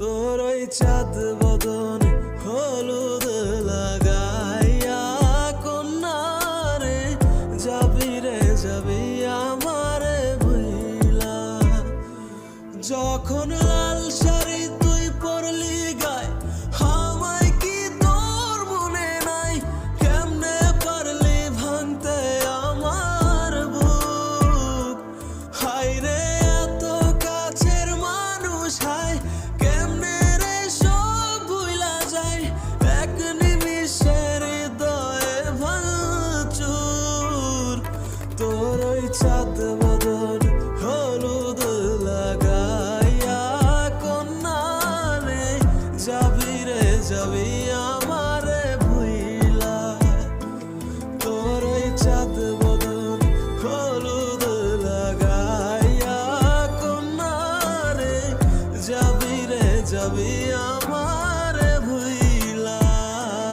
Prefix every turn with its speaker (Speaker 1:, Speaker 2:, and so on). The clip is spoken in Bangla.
Speaker 1: তোর ওই চাঁদ বদন হলুদ লাগাইয়া কন্যারে যাবি রে যাবি আমারে ভুইলা। যখন লাল শাড়ি তুই পরলি গায় আমায় কি তোর মনে নাই? কেমনে পারলি ভাঙতে আমার বুক? হায় রে এত কাছের মানুষ, হায় কেমনে রে সব ভুইলা যায়? এক নিমিষের হৃদয়ে ভাঙচুর। তোর ওই চাঁদ বদন হলুদ লাগাইয়া কন্যারে যাবি রে যাবি আমারে ভুইলা। তোর ওই চাঁদ বদন হলুদ লাগাইয়া কন্যারে যাবি রে যাবি